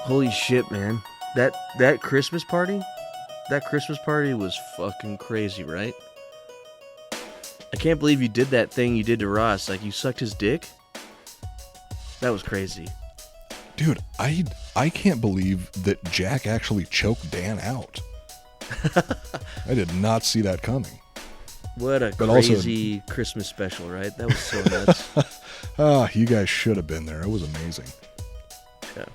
Holy shit, man. That Christmas party? That Christmas party was fucking crazy, right? I can't believe you did that thing you did to Ross. Like, you sucked his dick? That was crazy. Dude, I can't believe that Jack actually choked Dan out. I did not see that coming. What a crazy Christmas special, right? That was so nuts. You guys should have been there. It was amazing. Yeah.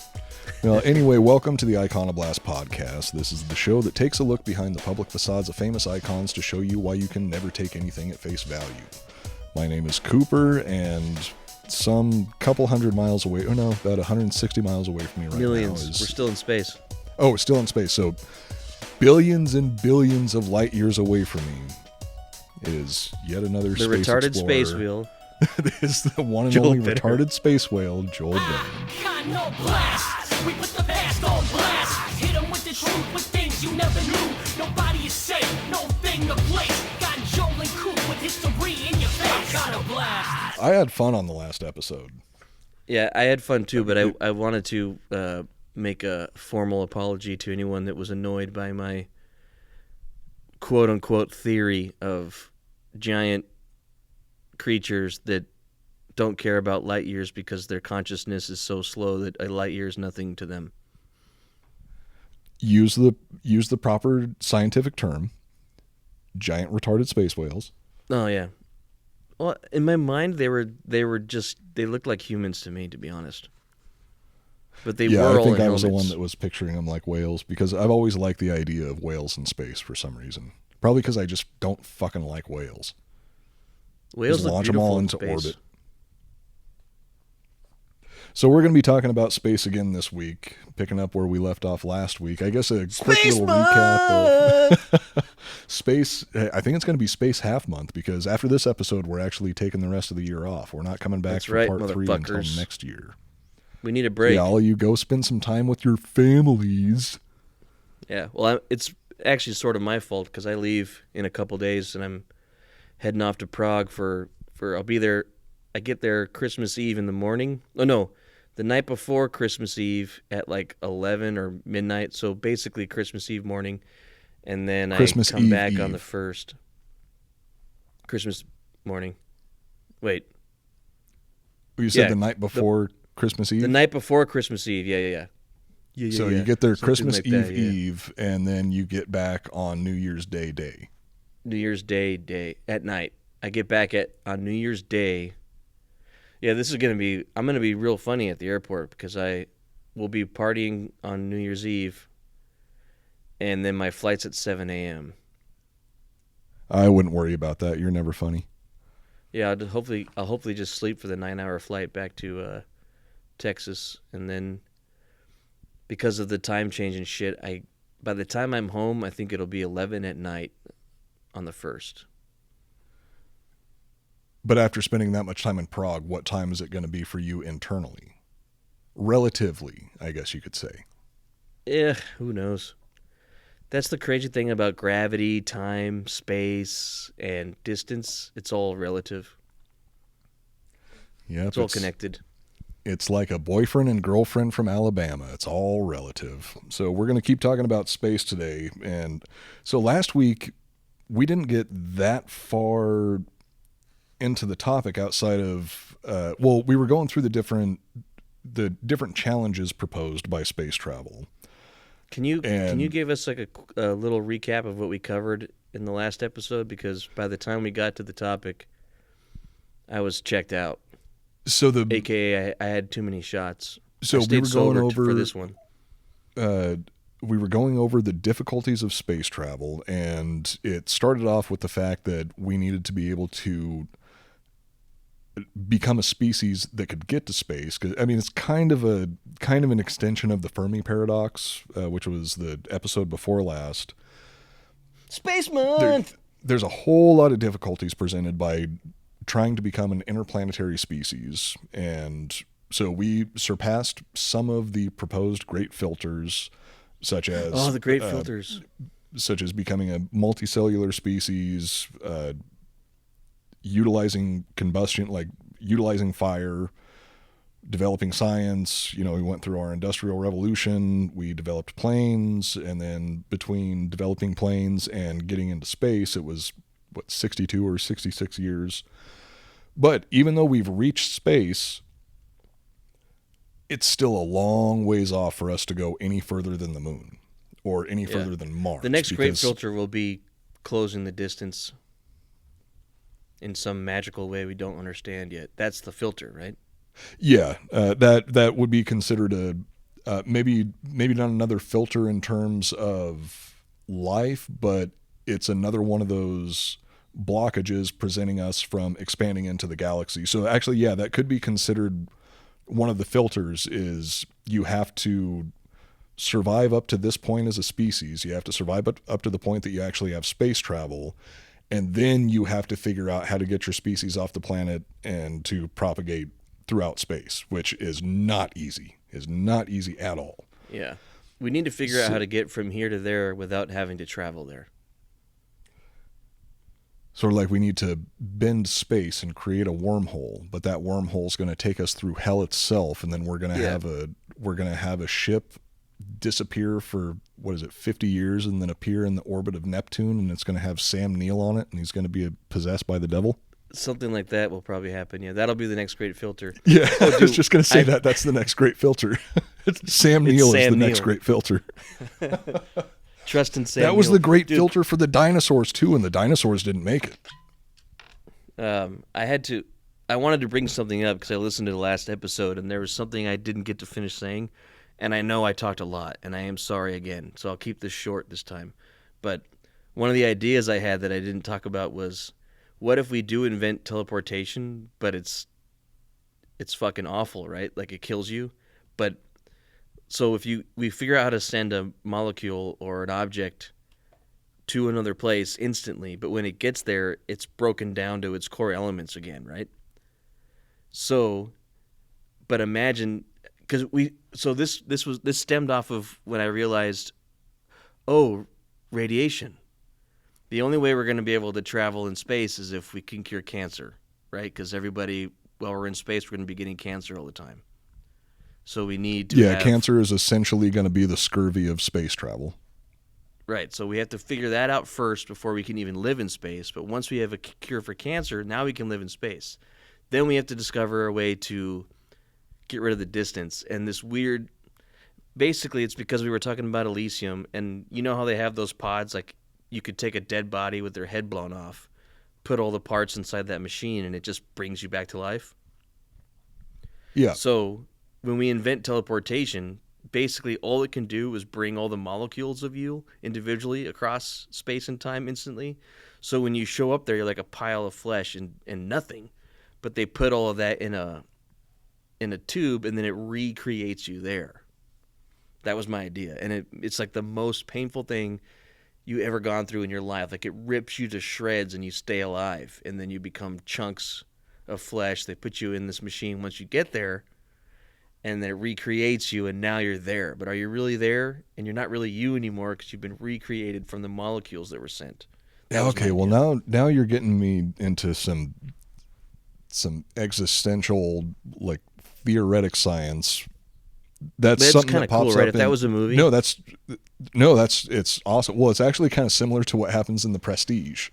Well, anyway, welcome to the Iconoblast podcast. This is the show that takes a look behind the public facades of famous icons to show you why you can never take anything at face value. My name is Cooper, and some couple hundred miles away, about 160 miles away from me right Millions. now. We're still in space. Oh, we're still in space. So billions and billions of light years away from me is yet another the space retarded explorer. space wheel. It is the one and Joel only Bitter. retarded space whale, Joel Bitter. Iconoblast. We put the past on blast. Hit 'em with the truth, with things you never knew. Nobody is safe, no thing to place. Got Joel and Coop with history in your face. Iconoblast. I had fun on the last episode. Yeah, I had fun too, but I wanted to make a formal apology to anyone that was annoyed by my quote-unquote theory of giant creatures that don't care about light years because their consciousness is so slow that a light year is nothing to them. Use the proper scientific term. Giant retarded space whales. Oh yeah. Well, in my mind, they looked like humans to me, to be honest. But they were all I think in I was the helmets. one that was picturing them like whales because I've always liked the idea of whales in space for some reason. Probably because I just don't fucking like whales. Whales Just look launch them beautiful all in into space. orbit. So we're going to be talking about space again this week, picking up where we left off last week. I guess a quick little recap of space. I think it's going to be Space Half Month because after this episode, we're actually taking the rest of the year off. We're not coming back That's for right, part 3 until motherfuckers. next year. We need a break. Yeah, all you go spend some time with your families. Yeah, well, it's actually sort of my fault because I leave in a couple days and I'm heading off to Prague for I'll be there. I get there Christmas Eve in the morning. Oh no, the night before Christmas Eve at like 11 or midnight. So basically Christmas Eve morning, and then Christmas I come Eve back Eve. on the 1st. Christmas morning. Wait, You said Yeah, the night before Christmas Eve? the night before Christmas Eve. Yeah. So you get there Something Christmas like Eve that, yeah. Eve, and then you get back on New Year's Day. New Year's Day at night. I get back on New Year's Day. Yeah, this is I'm gonna be real funny at the airport because I will be partying on New Year's Eve, and then my flight's at 7 a.m. I wouldn't worry about that. You're never funny. Yeah, I'll hopefully just sleep for the 9-hour flight back to Texas, and then because of the time change and shit, by the time I'm home, I think it'll be 11 at night on the 1st. But after spending that much time in Prague, what time is it going to be for you internally? Relatively, I guess you could say. Who knows? That's the crazy thing about gravity, time, space, and distance. It's all relative. Yeah, It's all connected. It's like a boyfriend and girlfriend from Alabama. It's all relative. So we're going to keep talking about space today. And so last week, we didn't get that far into the topic outside of, we were going through the different challenges proposed by space travel. Can you give us like a little recap of what we covered in the last episode? Because by the time we got to the topic, I was checked out. So AKA, I had too many shots. So I we stayed were going sober over for this one. We were going over the difficulties of space travel, and it started off with the fact that we needed to be able to become a species that could get to space. 'Cause, I mean, it's kind of an extension of the Fermi paradox, which was the episode before last. Space Month! There's a whole lot of difficulties presented by trying to become an interplanetary species, and so we surpassed some of the proposed great filters, such as the great filters. such as becoming a multicellular species, utilizing combustion, like utilizing fire, developing science. You know, we went through our industrial revolution, we developed planes, and then between developing planes and getting into space, it was, 62 or 66 years. But even though we've reached space, it's still a long ways off for us to go any further than the moon or any further than Mars. The next great filter will be closing the distance in some magical way we don't understand yet. That's the filter, right? Yeah, that would be considered a maybe not another filter in terms of life, but it's another one of those blockages preventing us from expanding into the galaxy. So actually, yeah, that could be considered one of the filters. Is you have to survive up to this point as a species. You have to survive up to the point that you actually have space travel. And then you have to figure out how to get your species off the planet and to propagate throughout space, which is not easy. Is not easy at all. Yeah. We need to figure out how to get from here to there without having to travel there. Sort of like we need to bend space and create a wormhole, but that wormhole is going to take us through hell itself, and then we're going to have a ship disappear for 50 years and then appear in the orbit of Neptune, and it's going to have Sam Neill on it, and he's going to be possessed by the devil. Something like that will probably happen. Yeah, that'll be the next great filter. Yeah, I was just going to say that's the next great filter. Sam Neill is the next great filter. Trust in Sam. That was Neill. the great filter for the dinosaurs too, and the dinosaurs didn't make it. I wanted to bring something up because I listened to the last episode, and there was something I didn't get to finish saying. And I know I talked a lot, and I am sorry again, so I'll keep this short this time. But one of the ideas I had that I didn't talk about was, what if we do invent teleportation, but it's fucking awful, right? Like, it kills you. But so if we figure out how to send a molecule or an object to another place instantly, but when it gets there, it's broken down to its core elements again, right? So, but imagine... this stemmed off of when I realized, radiation. The only way we're going to be able to travel in space is if we can cure cancer, right? Because everybody, while we're in space, we're going to be getting cancer all the time. So we need to cancer is essentially going to be the scurvy of space travel. Right, so we have to figure that out first before we can even live in space. But once we have a cure for cancer, now we can live in space. Then we have to discover a way to get rid of the distance. And this weird, basically it's because we were talking about Elysium, and you know how they have those pods, like you could take a dead body with their head blown off, put all the parts inside that machine, and it just brings you back to life. Yeah. So when we invent teleportation, basically all it can do is bring all the molecules of you individually across space and time instantly. So when you show up there, you're like a pile of flesh and nothing, but they put all of that in a tube, and then it recreates you there. That was my idea. And it's like the most painful thing you ever gone through in your life. Like, it rips you to shreds and you stay alive, and then you become chunks of flesh. They put you in this machine once you get there, and then it recreates you, and now you're there. But are you really there? And you're not really you anymore because you've been recreated from the molecules that were sent. Okay, well now you're getting me into some existential, like, theoretic science. That's something kind that of pops cool, right? up. If that was a movie. It's awesome. Well, it's actually kind of similar to what happens in The Prestige,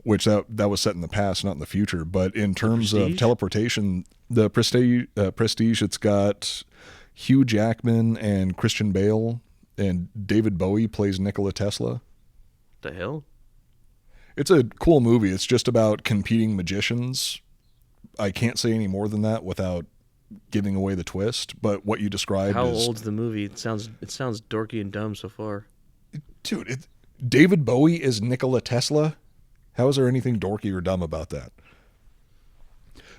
which that was set in the past, not in the future. But in terms of teleportation, the Prestige, it's got Hugh Jackman and Christian Bale, and David Bowie plays Nikola Tesla. The hell? It's a cool movie. It's just about competing magicians. I can't say any more than that without giving away the twist. But what you described How is... old's the movie? It sounds dorky and dumb so far. Dude, David Bowie is Nikola Tesla? How is there anything dorky or dumb about that?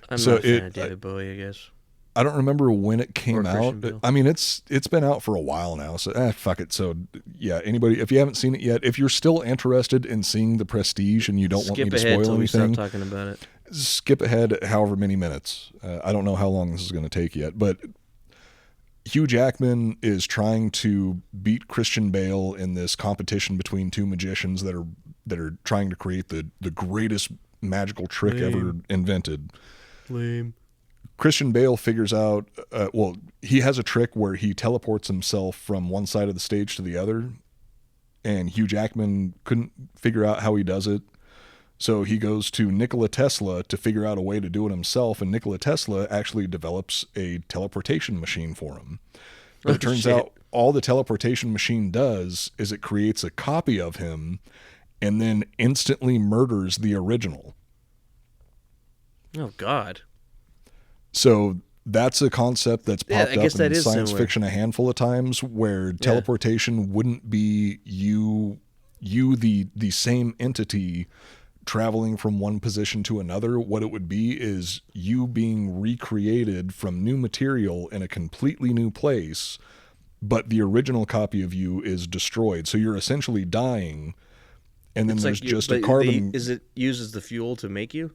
I'm not a fan of David Bowie, I guess. I don't remember when it came Christian out. Bale. I mean, it's been out for a while now, so fuck it. So yeah, anybody, if you haven't seen it yet, if you're still interested in seeing The Prestige and you don't want me to spoil till we start anything, talking about it. skip ahead however many minutes. I don't know how long this is going to take yet, but Hugh Jackman is trying to beat Christian Bale in this competition between two magicians that are trying to create the greatest magical trick ever invented. Lame. Christian Bale figures out, he has a trick where he teleports himself from one side of the stage to the other, and Hugh Jackman couldn't figure out how he does it. So he goes to Nikola Tesla to figure out a way to do it himself, and Nikola Tesla actually develops a teleportation machine for him. But it turns out all the teleportation machine does is it creates a copy of him and then instantly murders the original. Oh, God. So that's a concept that's popped up in science similar. fiction a handful of times, where teleportation wouldn't be you the same entity traveling from one position to another. What it would be is you being recreated from new material in a completely new place, but the original copy of you is destroyed. So you're essentially dying, and then there's just a carbon. Is it uses the fuel to make you?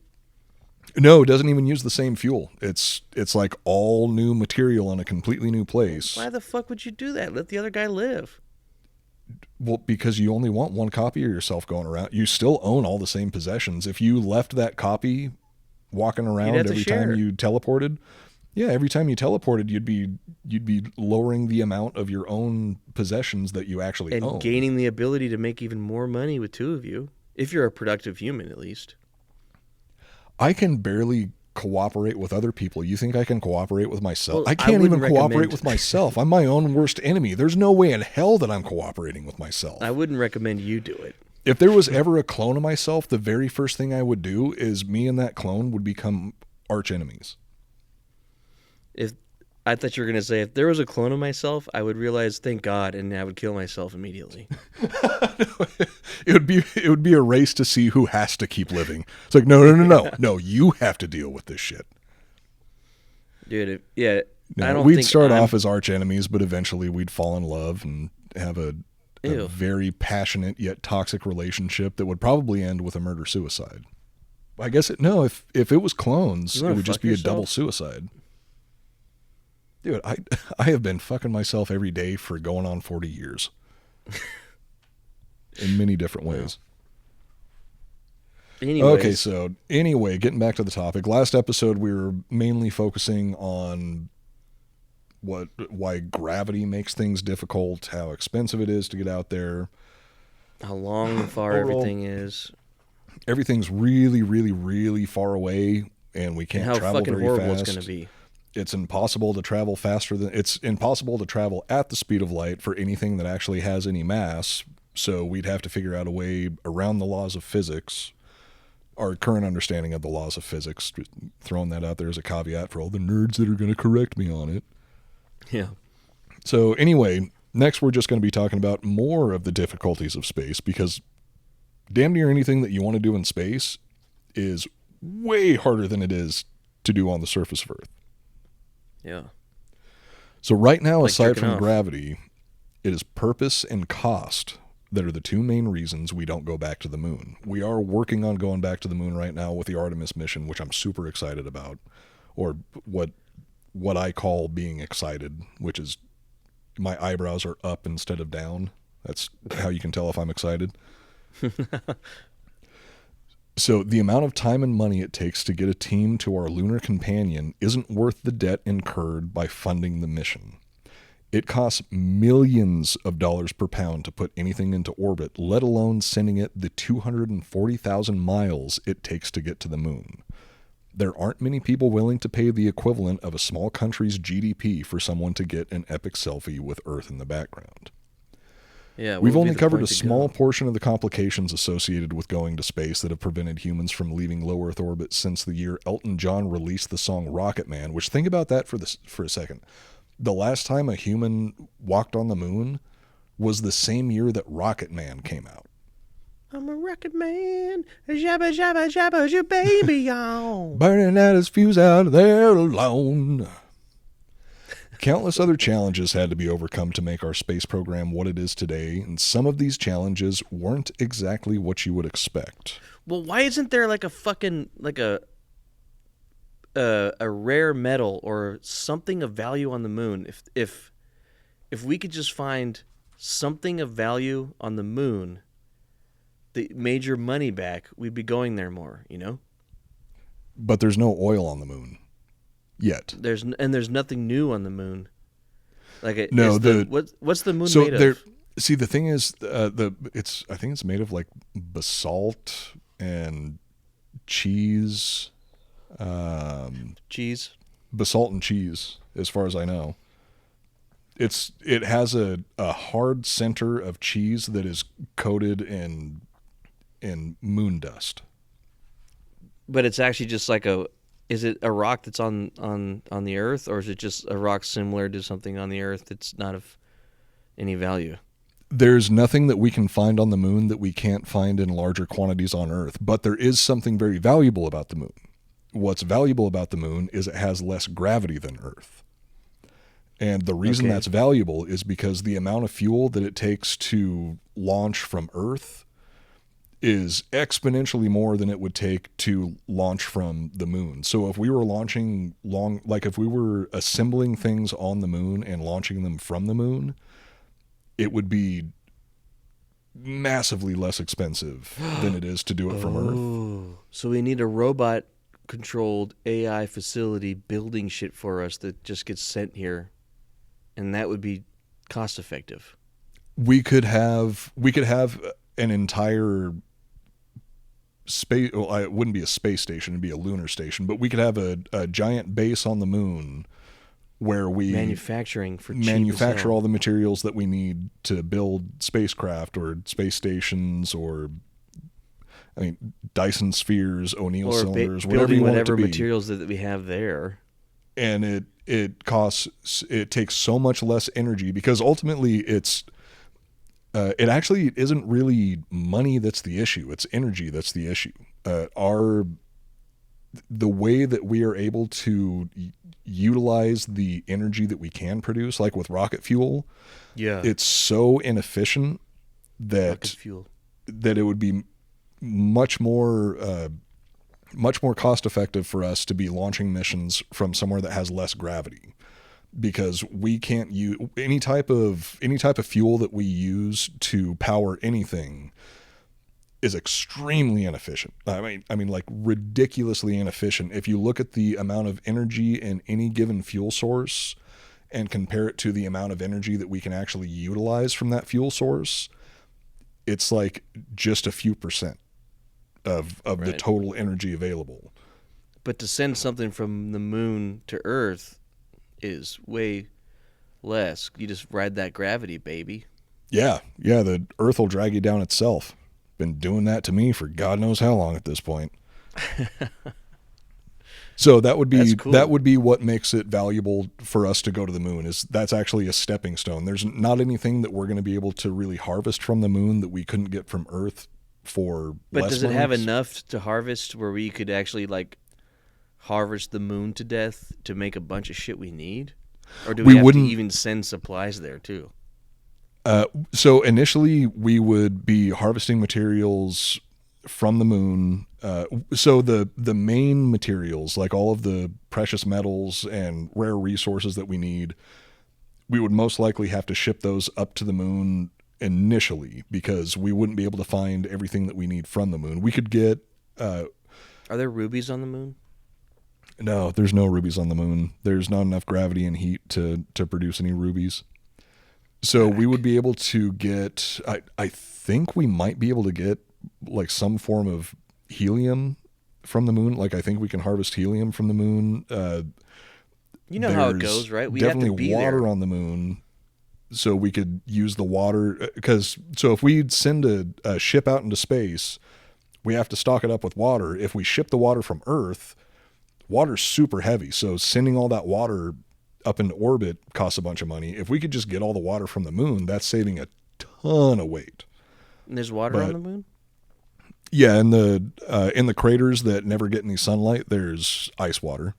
No, it doesn't even use the same fuel. It's like all new material in a completely new place. Why the fuck would you do that? Let the other guy live. Well, because you only want one copy of yourself going around. You still own all the same possessions. If you left that copy walking around every time you teleported, every time you teleported, you'd be lowering the amount of your own possessions that you actually own. And gaining the ability to make even more money with two of you, if you're a productive human at least. I can barely cooperate with other people. You think I can cooperate with myself? Well, I can't even cooperate with myself. I'm my own worst enemy. There's no way in hell that I'm cooperating with myself. I wouldn't recommend you do it. If there was ever a clone of myself, the very first thing I would do is me and that clone would become arch enemies. I thought you were going to say, if there was a clone of myself, I would realize, thank God, and I would kill myself immediately. It would be a race to see who has to keep living. It's like, no, you have to deal with this shit. Dude, we'd start off as arch enemies, but eventually we'd fall in love and have a very passionate yet toxic relationship that would probably end with a murder-suicide. I guess if it was clones, it would just be a double suicide. Dude, I have been fucking myself every day for going on 40 years. In many different ways. Anyways. Okay, so getting back to the topic. Last episode we were mainly focusing on why gravity makes things difficult, how expensive it is to get out there. How long and far everything is. Everything's really, really, really far away, and we can't travel very fast. How fucking horrible it's going to be. It's impossible to travel it's impossible to travel at the speed of light for anything that actually has any mass. So we'd have to figure out a way around the laws of physics, our current understanding of the laws of physics. Throwing that out there as a caveat for all the nerds that are going to correct me on it. Yeah. So anyway, next we're just going to be talking about more of the difficulties of space, because damn near anything that you want to do in space is way harder than it is to do on the surface of Earth. Yeah. So right now, like aside from gravity, it is purpose and cost that are the two main reasons we don't go back to the moon. We are working on going back to the moon right now with the Artemis mission, which I'm super excited about, or what I call being excited, which is my eyebrows are up instead of down. That's how you can tell if I'm excited. So the amount of time and money it takes to get a team to our lunar companion isn't worth the debt incurred by funding the mission. It costs millions of dollars per pound to put anything into orbit, let alone sending it the 240,000 miles it takes to get to the moon. There aren't many people willing to pay the equivalent of a small country's GDP for someone to get an epic selfie with Earth in the background. Yeah, we've only covered a small portion of the complications associated with going to space that have prevented humans from leaving low Earth orbit since the year Elton John released the song Rocket Man, which, think about that for a second. The last time a human walked on the moon was the same year that Rocket Man came out. I'm a rocket man, jabba jabba jabba your baby on. Burning out his fuse out there alone. Countless other challenges had to be overcome to make our space program what it is today, and some of these challenges weren't exactly what you would expect. Well, why isn't there like a fucking a rare metal or something of value on the moon? If we could just find something of value on the moon that made your money back, we'd be going there more, you know? But there's no oil on the moon. yet. There's nothing new on the moon. Like No, what's the moon so made there. of? See, the thing is, I think it's made of like basalt and cheese, Cheese. basalt and cheese, as far as I know. It has a hard center of cheese that is coated in moon dust. But it's actually just like is it a rock that's on the Earth, or is it just a rock similar to something on the Earth that's not of any value? There's nothing that we can find on the moon that we can't find in larger quantities on Earth, but there is something very valuable about the moon. What's valuable about the moon is it has less gravity than Earth. And the reason that's valuable is because the amount of fuel that it takes to launch from Earth is exponentially more than it would take to launch from the moon. So if we were if we were assembling things on the moon and launching them from the moon, it would be massively less expensive than it is to do it from Earth. So we need a robot-controlled AI facility building shit for us that just gets sent here, and that would be cost-effective. We could have an entire space. Well, it wouldn't be a space station; it'd be a lunar station. But we could have a giant base on the moon where we manufacture all the materials that we need to build spacecraft or space stations, or Dyson spheres, O'Neill cylinders, whatever you want it to be. Materials that we have there. And it takes so much less energy, because ultimately it actually isn't really money that's the issue. It's energy that's the issue. The way that we are able to utilize the energy that we can produce, like with rocket fuel, it's so inefficient that it would be much more cost effective for us to be launching missions from somewhere that has less gravity, because we can't use any type of fuel that we use to power anything is extremely inefficient. I mean like ridiculously inefficient. If you look at the amount of energy in any given fuel source and compare it to the amount of energy that we can actually utilize from that fuel source, it's like just a few percent of the total energy available. But to send something from the moon to Earth is way less. You just ride that gravity, baby. Yeah, the Earth will drag you down itself. Been doing that to me for God knows how long at this point. So that would be cool. That would be what makes it valuable for us to go to the moon. Is that's actually a stepping stone. There's not anything that we're going to be able to really harvest from the moon that we couldn't get from Earth for. But does it have enough to harvest where we could actually harvest the moon to death to make a bunch of shit we need, or do we have to even send supplies there too? So initially we would be harvesting materials from the moon. So the main materials, like all of the precious metals and rare resources that we need, we would most likely have to ship those up to the moon initially, because we wouldn't be able to find everything that we need from the moon. We could get... Are there rubies on the moon? No, there's no rubies on the moon. There's not enough gravity and heat to produce any rubies. So we would be able to get, I think we might be able to get some form of helium from the moon. I think we can harvest helium from the moon. You know how it goes, right? We definitely have to be water there on the moon, so we could use the water. So if we send a ship out into space, we have to stock it up with water. If we ship the water from Earth, water's super heavy. So sending all that water up into orbit costs a bunch of money. If we could just get all the water from the moon, that's saving a ton of weight. And there's water on the moon? Yeah, in the craters that never get any sunlight, there's ice water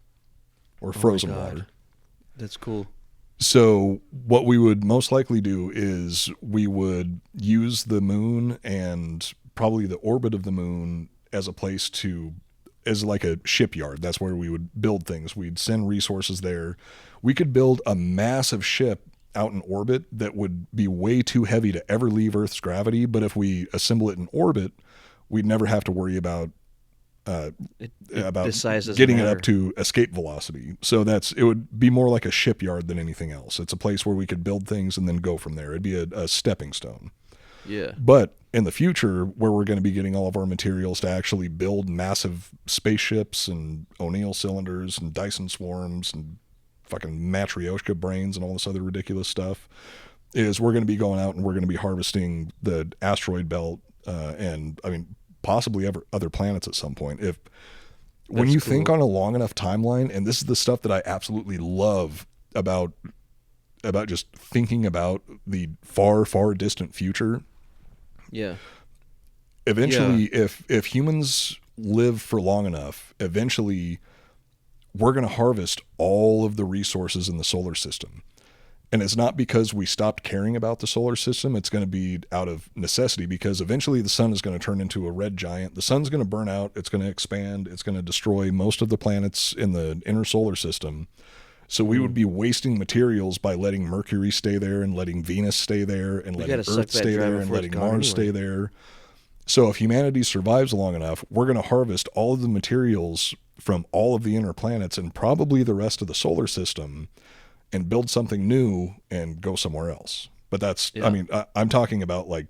or frozen water. That's cool. So what we would most likely do is we would use the moon and probably the orbit of the moon as a place as like a shipyard. That's where we would build things. We'd send resources there. We could build a massive ship out in orbit that would be way too heavy to ever leave Earth's gravity. But if we assemble it in orbit, we'd never have to worry about The about size doesn't getting it matter. up to escape velocity. So it would be more like a shipyard than anything else. It's a place where we could build things and then go from there. It'd be a stepping stone. Yeah. But in the future, where we're going to be getting all of our materials to actually build massive spaceships and O'Neill cylinders and Dyson swarms and fucking Matryoshka brains and all this other ridiculous stuff, is we're going to be going out and we're going to be harvesting the asteroid belt and, I mean, possibly other planets at some point. When That's you think cool. on a long enough timeline, and this is the stuff that I absolutely love about just thinking about the far, far distant future. Yeah. Eventually, if humans live for long enough, eventually we're going to harvest all of the resources in the solar system. And it's not because we stopped caring about the solar system. It's going to be out of necessity, because eventually the sun is going to turn into a red giant. The sun's going to burn out. It's going to expand. It's going to destroy most of the planets in the inner solar system. So we would be wasting materials by letting Mercury stay there and letting Venus stay there and letting gotta suck Earth that stay dry there and before it's letting gone Mars anyway. stay there. So if humanity survives long enough, we're going to harvest all of the materials from all of the inner planets and probably the rest of the solar system and build something new and go somewhere else. But that's, Yeah. I mean, I'm talking about like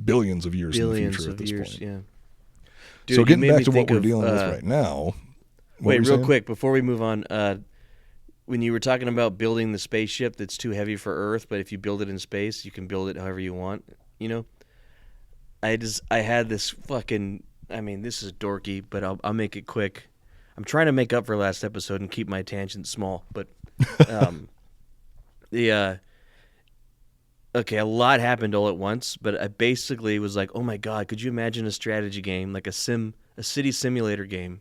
billions of years Billions in the future of at this years. point. Yeah. So Dude, you getting made back me to what think we're of, dealing with right now. what Wait, were you real saying? quick before we move on. When you were talking about building the spaceship that's too heavy for Earth, but if you build it in space, you can build it however you want. You know, I had this fucking. I mean, this is dorky, but I'll make it quick. I'm trying to make up for last episode and keep my tangents small, but okay, a lot happened all at once, but I basically was like, oh my god, could you imagine a strategy game, like a city simulator game,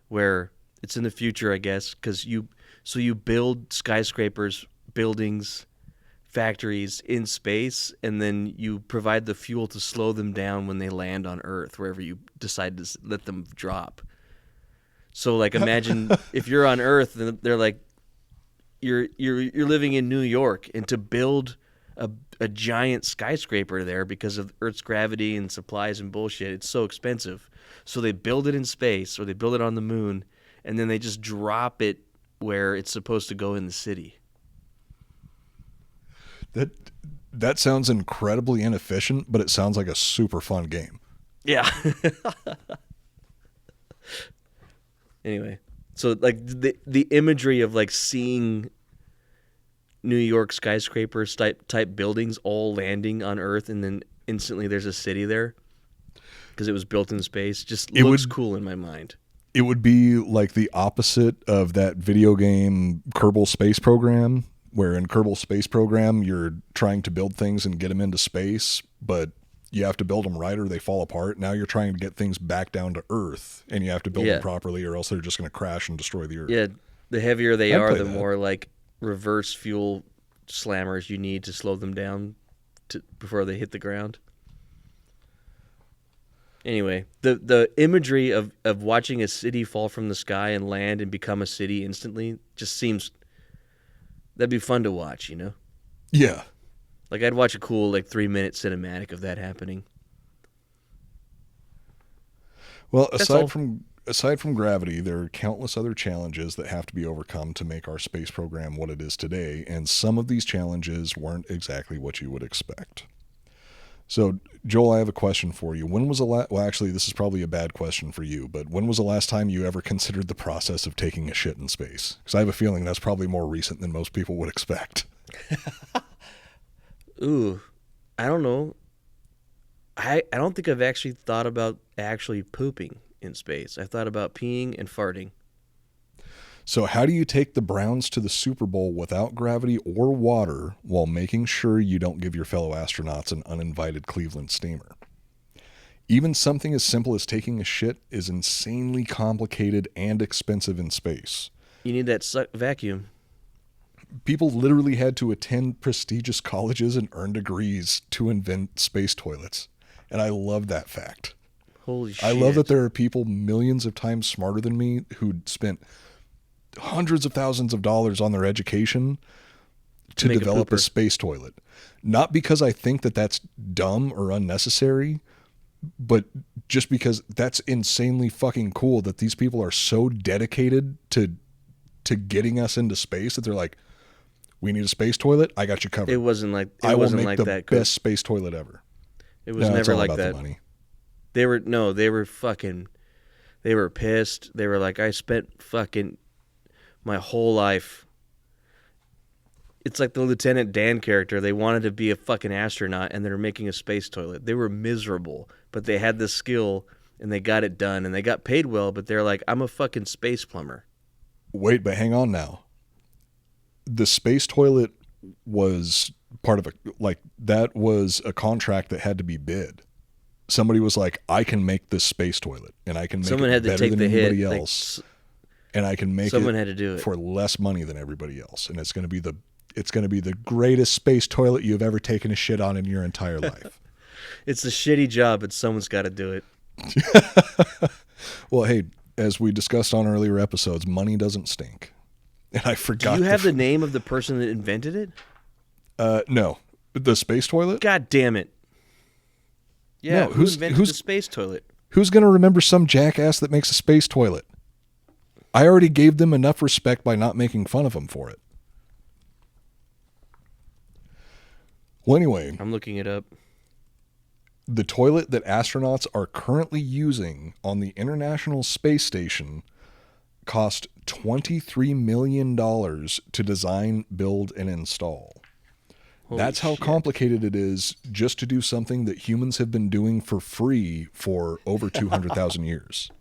where it's in the future, I guess, because you build skyscrapers, buildings, factories in space, and then you provide the fuel to slow them down when they land on Earth, wherever you decide to let them drop. So, like, imagine if you're on Earth, and they're like, you're living in New York, and to build a giant skyscraper there because of Earth's gravity and supplies and bullshit, it's so expensive. So they build it in space, or they build it on the moon, and then they just drop it where it's supposed to go in the city. That sounds incredibly inefficient, but it sounds like a super fun game. Yeah. Anyway, so like the imagery of like seeing New York skyscrapers type buildings all landing on Earth, and then instantly there's a city there because it was built in space, just looks cool in my mind. It would be like the opposite of that video game Kerbal Space Program, where in Kerbal Space Program you're trying to build things and get them into space, but you have to build them right or they fall apart. Now you're trying to get things back down to Earth, and you have to build them properly or else they're just going to crash and destroy the Earth. Yeah, the heavier they I'd are, play the that. more like reverse fuel slammers you need to slow them down before they hit the ground. Anyway, the imagery of watching a city fall from the sky and land and become a city instantly just seems that'd be fun to watch, you know? Yeah. Like, I'd watch a cool, like, 3-minute cinematic of that happening. Well, That's all. aside from gravity, there are countless other challenges that have to be overcome to make our space program what it is today, and some of these challenges weren't exactly what you would expect. So, Joel, I have a question for you. When was the well, actually, this is probably a bad question for you, but when was the last time you ever considered the process of taking a shit in space? Because I have a feeling that's probably more recent than most people would expect. Ooh, I don't know. I don't think I've actually thought about actually pooping in space. I've thought about peeing and farting. So how do you take the Browns to the Super Bowl without gravity or water while making sure you don't give your fellow astronauts an uninvited Cleveland steamer? Even something as simple as taking a shit is insanely complicated and expensive in space. You need that vacuum. People literally had to attend prestigious colleges and earn degrees to invent space toilets. And I love that fact. Holy shit. I love that there are people millions of times smarter than me who spent hundreds of thousands of dollars on their education to make a develop a pooper. space toilet. Not because I think that that's dumb or unnecessary, but just because that's insanely fucking cool that these people are so dedicated to getting us into space that they're like, we need a space toilet. I got you covered. It wasn't like I will wasn't make like the that. best space toilet ever. It was No, it's never all like about that. the money. They were fucking. They were pissed. They were like, I spent fucking my whole life. It's like the Lieutenant Dan character. They wanted to be a fucking astronaut, and they're making a space toilet. They were miserable, but they had the skill, and they got it done, and they got paid well. But they're like, I'm a fucking space plumber. Wait, but hang on now. The space toilet was part of that was a contract that had to be bid. Somebody was like, I can make this space toilet, and I can make Someone it had to better take than the hit. anybody else, and I can make someone it had to do it for less money than everybody else, and it's going to be the greatest space toilet you've ever taken a shit on in your entire life. It's a shitty job, but someone's got to do it. Well, hey, as we discussed on earlier episodes, money doesn't stink. And I forgot. Do you have the name of the person that invented it? No. The space toilet? God damn it. Yeah, No, who invented the space toilet? Who's going to remember some jackass that makes a space toilet? I already gave them enough respect by not making fun of them for it. Well, anyway. I'm looking it up. The toilet that astronauts are currently using on the International Space Station cost $23 million to design, build, and install. That's how complicated it is just to do something that humans have been doing for free for over 200,000 years.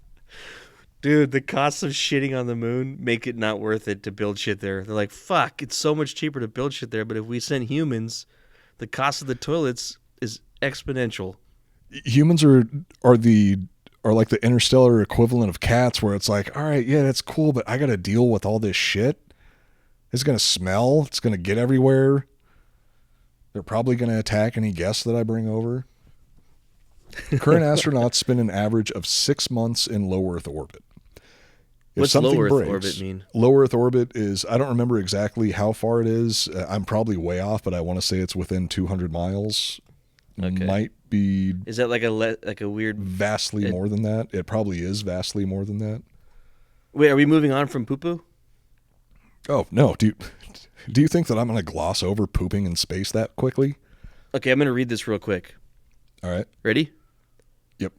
Dude, the costs of shitting on the moon make it not worth it to build shit there. They're like, fuck, it's so much cheaper to build shit there, but if we send humans, the cost of the toilets is exponential. Humans are like the interstellar equivalent of cats, where it's like, all right, yeah, that's cool, but I got to deal with all this shit. It's going to smell. It's going to get everywhere. They're probably going to attack any guests that I bring over. Current astronauts spend an average of 6 months in low Earth orbit. What's low Earth orbit mean? Low Earth orbit is, I don't remember exactly how far it is. I'm probably way off, but I want to say it's within 200 miles. Okay. Might be. Is that like a weird? Vastly more than that. It probably is vastly more than that. Wait, are we moving on from poo-poo? Oh, no. Do you think that I'm going to gloss over pooping in space that quickly? Okay, I'm going to read this real quick. All right. Ready? Yep.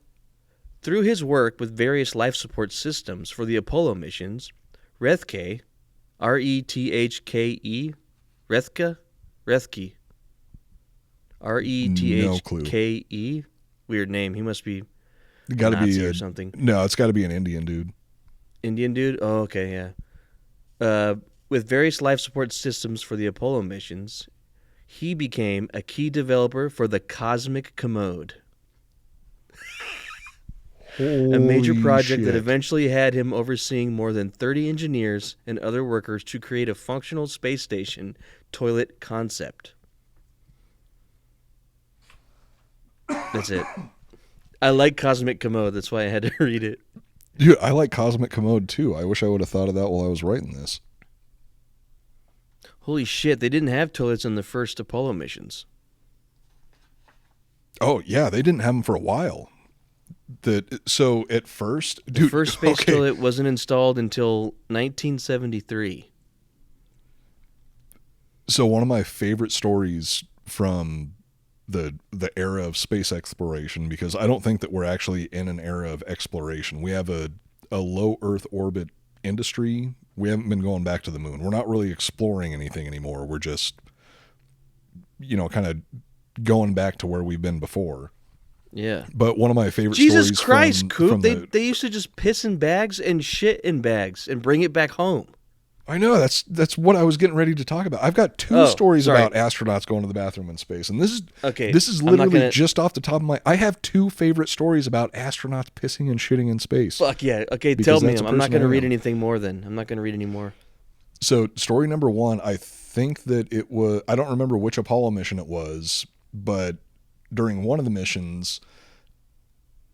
Through his work with various life support systems for the Apollo missions, Rethke, R-E-T-H-K-E, Rethke, R-E-T-H-K-E, weird name. He must be gotta Nazi be or something. No, it's got to be an Indian dude. Indian dude? Oh, okay, yeah. With various life support systems for the Apollo missions, he became a key developer for the Cosmic Commode. A major project that eventually had him overseeing more than 30 engineers and other workers to create a functional space station toilet concept. That's it. I like Cosmic Commode. That's why I had to read it. Dude, I like Cosmic Commode too. I wish I would have thought of that while I was writing this. Holy shit, they didn't have toilets on the first Apollo missions. Oh, yeah, they didn't have them for a while. So at first, dude, the first space toilet wasn't installed until 1973. So one of my favorite stories from the era of space exploration, because I don't think that we're actually in an era of exploration. We have a low Earth orbit industry. We haven't been going back to the moon. We're not really exploring anything anymore. We're just, kind of going back to where we've been before. Yeah. But one of my favorite Jesus stories Christ, Coop, they used to just piss in bags and shit in bags and bring it back home. I know, that's what I was getting ready to talk about. I've got two stories about astronauts going to the bathroom in space, and this is literally just off the top of my. I have two favorite stories about astronauts pissing and shitting in space. Fuck yeah! Okay, tell me them. I'm not going to read anything more. Then I'm not going to read any more. So story number one, I think that it was. I don't remember which Apollo mission it was, but during one of the missions,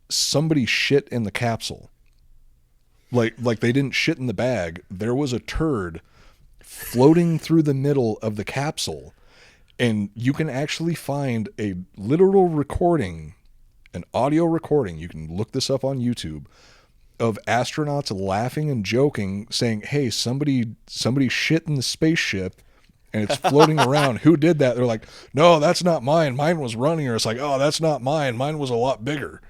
somebody shit in the capsule. Like they didn't shit in the bag. There was a turd floating through the middle of the capsule, and you can actually find a literal recording an audio recording, you can look this up on YouTube, of astronauts laughing and joking, saying, hey, somebody shit in the spaceship and it's floating around. Who did that? They're like, no, that's not mine. Mine was running. Or it's like, oh, that's not mine. Mine was a lot bigger.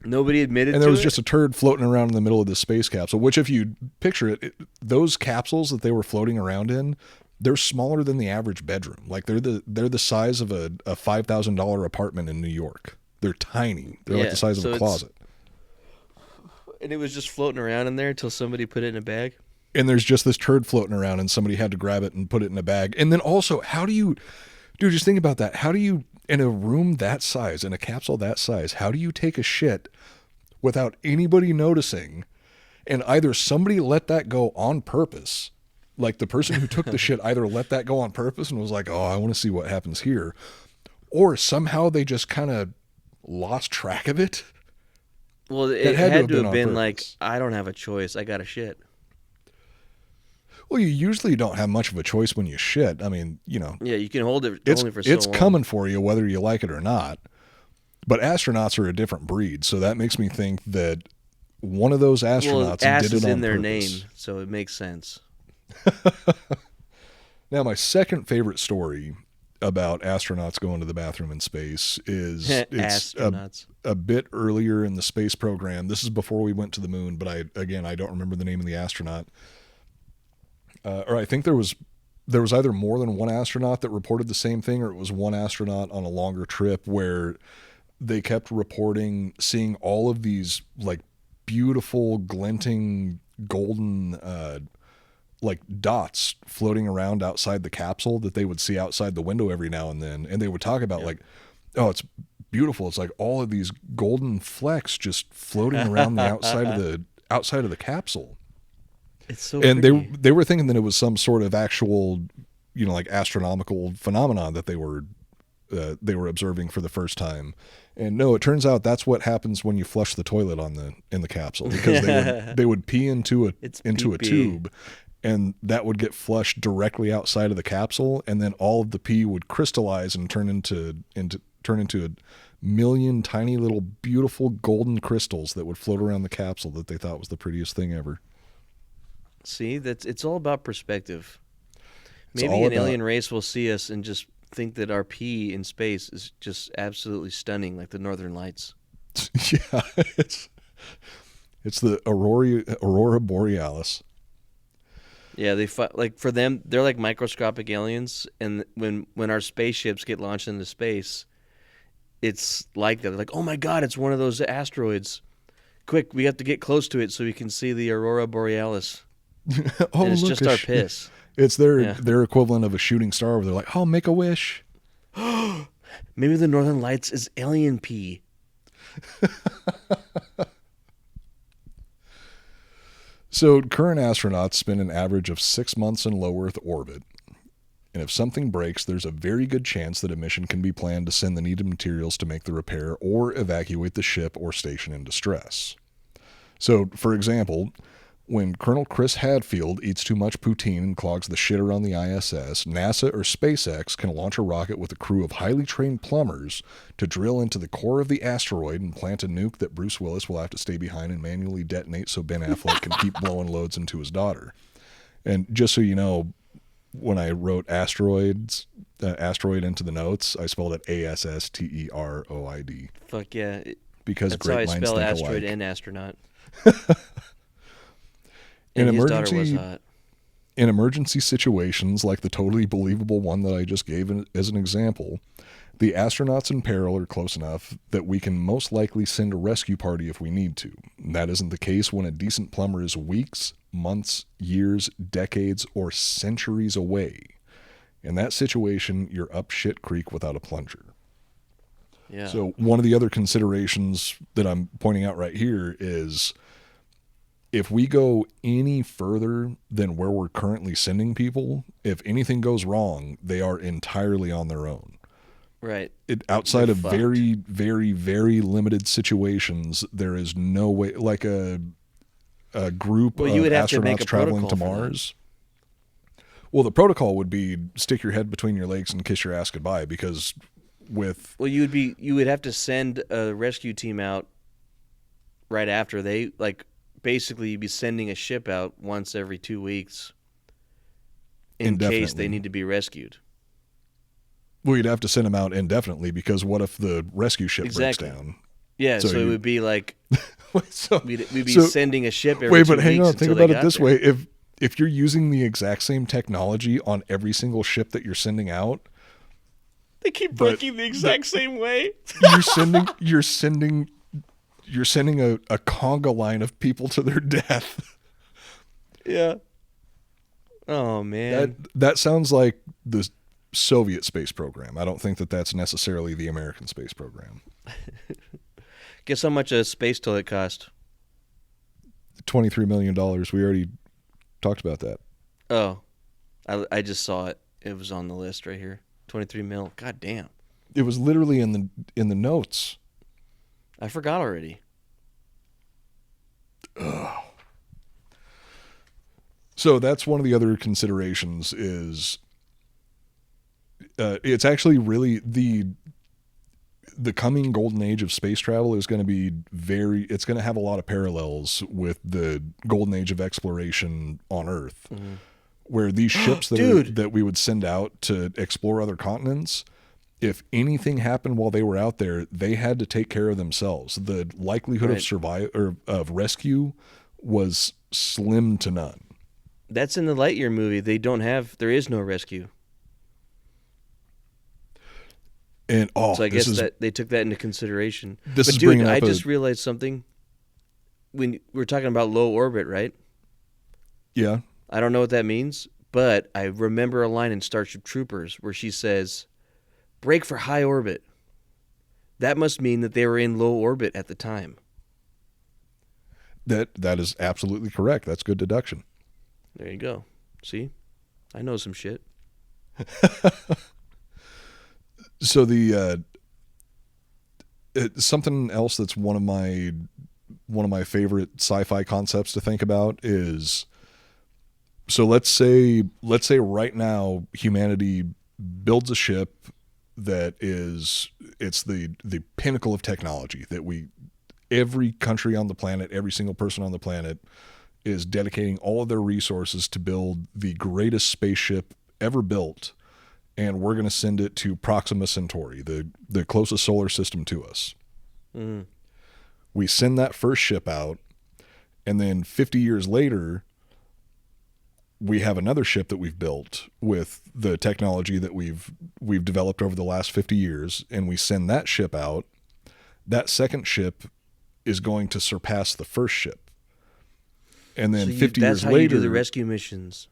Nobody admitted to it? And there was just a turd floating around in the middle of the space capsule, which if you picture it, those capsules that they were floating around in, they're smaller than the average bedroom. Like they're the size of a $5,000 apartment in New York. They're tiny. They're like the size of a closet. And it was just floating around in there until somebody put it in a bag? And there's just this turd floating around and somebody had to grab it and put it in a bag. And then also, dude, just think about that. How do you, in a room that size, in a capsule that size, how do you take a shit without anybody noticing? And either somebody let that go on purpose, like the person who took the shit either let that go on purpose and was like, oh, I want to see what happens here. Or somehow they just kind of lost track of it. Well, it had to have been like, I don't have a choice. I got to shit. Well, you usually don't have much of a choice when you shit. I mean, you know. Yeah, you can hold it only for so long. It's coming for you whether you like it or not. But astronauts are a different breed, so that makes me think that one of those astronauts did it on in their purpose. Name, so it makes sense. Now, my second favorite story about astronauts going to the bathroom in space is it's a bit earlier in the space program. This is before we went to the moon, but I don't remember the name of the astronaut. Or I think there was either more than one astronaut that reported the same thing, or it was one astronaut on a longer trip where they kept reporting seeing all of these like beautiful glinting golden like dots floating around outside the capsule that they would see outside the window every now and then. And they would talk about like, oh, it's beautiful. It's like all of these golden flecks just floating around the outside of the capsule. It's so and pretty. they were thinking that it was some sort of actual, you know, like astronomical phenomenon that they were observing for the first time. And no, it turns out that's what happens when you flush the toilet in the capsule, because they would pee into a tube, and that would get flushed directly outside of the capsule, and then all of the pee would crystallize and turn into a million tiny little beautiful golden crystals that would float around the capsule that they thought was the prettiest thing ever. See, it's all about perspective. Maybe an alien race will see us and just think that our pee in space is just absolutely stunning, like the Northern Lights. Yeah, it's the Aurora Borealis. Yeah, like for them, they're like microscopic aliens, and when our spaceships get launched into space, it's like that. They're like, oh my God, it's one of those asteroids. Quick, we have to get close to it so we can see the Aurora Borealis. Oh, and it's look, just our piss. It's their equivalent of a shooting star where they're like, oh, make a wish. Maybe the Northern Lights is alien pee. So current astronauts spend an average of 6 months in low Earth orbit. And if something breaks, there's a very good chance that a mission can be planned to send the needed materials to make the repair or evacuate the ship or station in distress. So, for example, when Colonel Chris Hadfield eats too much poutine and clogs the shitter on the ISS, NASA or SpaceX can launch a rocket with a crew of highly trained plumbers to drill into the core of the asteroid and plant a nuke that Bruce Willis will have to stay behind and manually detonate so Ben Affleck can keep blowing loads into his daughter. And just so you know, when I wrote asteroid into the notes, I spelled it ASSTEROID. Fuck yeah. Because that's great how I minds spell think asteroid alike. And astronaut. In his daughter was hot. In emergency situations, like the totally believable one that I just gave as an example, the astronauts in peril are close enough that we can most likely send a rescue party if we need to. That isn't the case when a decent plumber is weeks, months, years, decades, or centuries away. In that situation, you're up shit creek without a plunger. Yeah. So one of the other considerations that I'm pointing out right here is if we go any further than where we're currently sending people, if anything goes wrong, they are entirely on their own. Right. Outside of very, very, very limited situations, there is no way, like a group of astronauts traveling to Mars. Well, the protocol would be stick your head between your legs and kiss your ass goodbye, because with. Well, you would have to send a rescue team out right after they basically you'd be sending a ship out once every 2 weeks in case they need to be rescued. Well, you'd have to send them out indefinitely because what if the rescue ship Exactly. breaks down? Yeah, so it would be like we'd be sending a ship every 2 weeks. Wait, but hang on. Think about it this there. way. If you're using the exact same technology on every single ship that you're sending out, they keep breaking the exact same way. you're sending a conga line of people to their death. Yeah. Oh man. That sounds like the Soviet space program. I don't think that that's necessarily the American space program. Guess how much a space toilet cost? $23 million. We already talked about that. Oh, I just saw it. It was on the list right here. 23 mil. God damn. It was literally in the notes. I forgot already. Ugh. So that's one of the other considerations is it's actually really the coming golden age of space travel is going to be it's going to have a lot of parallels with the golden age of exploration on Earth, where these ships that we would send out to explore other continents, if anything happened while they were out there, they had to take care of themselves. The likelihood of survival or of rescue was slim to none. That's in the Lightyear movie. There is no rescue. And so I guess that they took that into consideration. But dude, I just realized something. When we're talking about low orbit, right? Yeah. I don't know what that means, but I remember a line in Starship Troopers where she says, "Break for high orbit." That must mean that they were in low orbit at the time. That is absolutely correct. That's good deduction. There you go. See? I know some shit. So something else that's one of my favorite sci-fi concepts to think about is, so let's say right now humanity builds a ship that it's the pinnacle of technology that every country on the planet, every single person on the planet is dedicating all of their resources to build the greatest spaceship ever built. And we're going to send it to Proxima Centauri, the closest solar system to us. Mm. We send that first ship out, and then 50 years later, we have another ship that we've built with the technology that we've developed over the last 50 years, and we send that ship out. That second ship is going to surpass the first ship. And then 50 years later... That's how you do the rescue missions.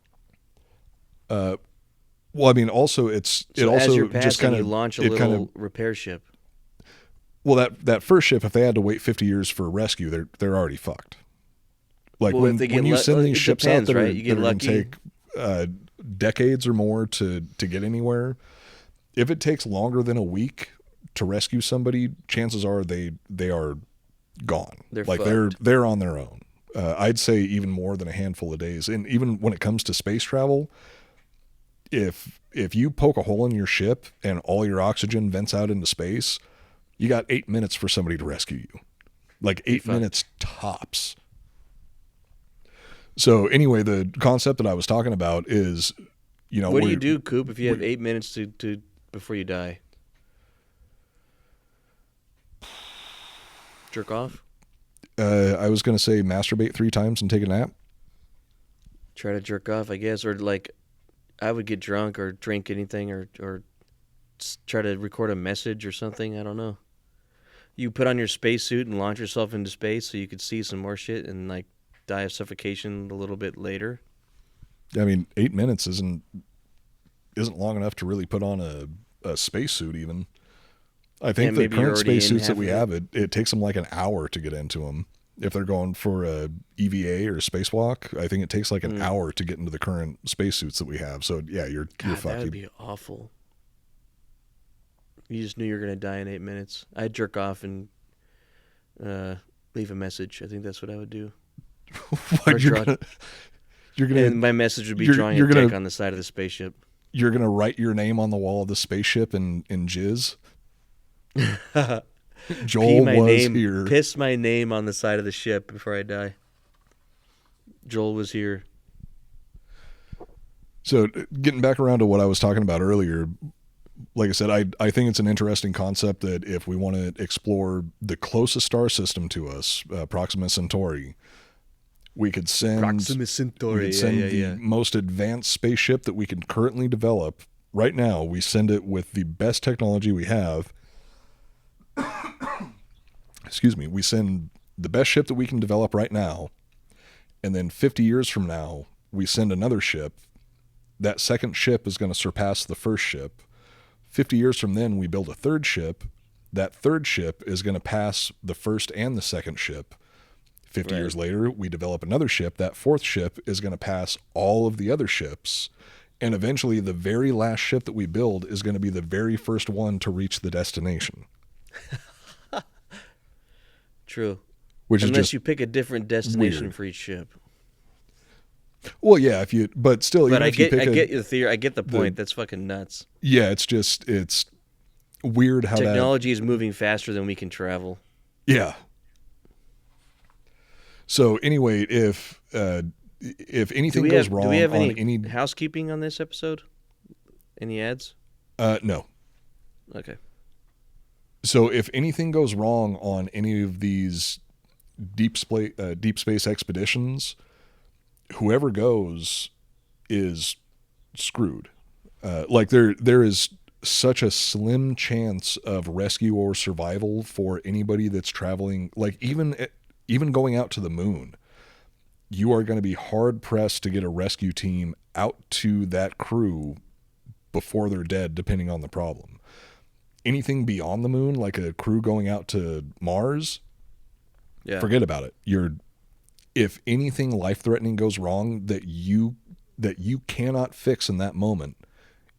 Well, I mean, also as you're passing, just kind of you launch a little repair ship. Well, that first ship, if they had to wait 50 years for a rescue, they're already fucked. Like when you send these ships out that are going to take decades or more to get anywhere, if it takes longer than a week to rescue somebody, chances are they are gone. They're on their own. I'd say even more than a handful of days. And even when it comes to space travel, if you poke a hole in your ship and all your oxygen vents out into space, you got 8 minutes for somebody to rescue you. Like 8 minutes tops. So anyway, the concept that I was talking about is, what do you do, Coop, if you have 8 minutes to before you die? Jerk off? I was going to say masturbate 3 times and take a nap. Try to jerk off, I guess, or I would get drunk or drink anything or try to record a message or something. I don't know. You put on your spacesuit and launch yourself into space so you could see some more shit and die of suffocation a little bit later. I mean, 8 minutes isn't long enough to really put on a spacesuit even. I think the current spacesuits that we have, it takes them like an hour to get into them. If they're going for a EVA or a spacewalk, I think it takes like an hour to get into the current spacesuits that we have. So yeah, you're fucked. That would be awful. You just knew you were gonna die in 8 minutes. I'd jerk off and leave a message. I think that's what I would do. What, you're gonna, and my message would be drawing a dick on the side of the spaceship. You're gonna write your name on the wall of the spaceship in jizz. Joel was here. Piss my name on the side of the ship before I die. Joel was here. So getting back around to what I was talking about earlier, like I said, I think it's an interesting concept that if we want to explore the closest star system to us, Proxima Centauri, we could send the most advanced spaceship that we can currently develop right now. We send it with the best technology we have. Excuse me. We send the best ship that we can develop right now. And then 50 years from now, we send another ship. That second ship is going to surpass the first ship. 50 years from then, we build a third ship. That third ship is going to pass the first and the second ship. 50 years later, we develop another ship. That fourth ship is going to pass all of the other ships. And eventually, the very last ship that we build is going to be the very first one to reach the destination. True. Unless Unless you pick a different destination for each ship. Well, yeah, but still, But even if you pick get your theory. I get the point. That's fucking nuts. Yeah, it's weird how technology is moving faster than we can travel. Yeah. So anyway, if anything goes wrong, do we have on any housekeeping on this episode? Any ads? No. Okay. So if anything goes wrong on any of these deep space expeditions, whoever goes is screwed. Like there is such a slim chance of rescue or survival for anybody that's traveling. Like even going out to the moon, you are going to be hard pressed to get a rescue team out to that crew before they're dead, depending on the problem. Anything beyond the moon, like a crew going out to Mars, forget about it. If anything life-threatening goes wrong that you cannot fix in that moment,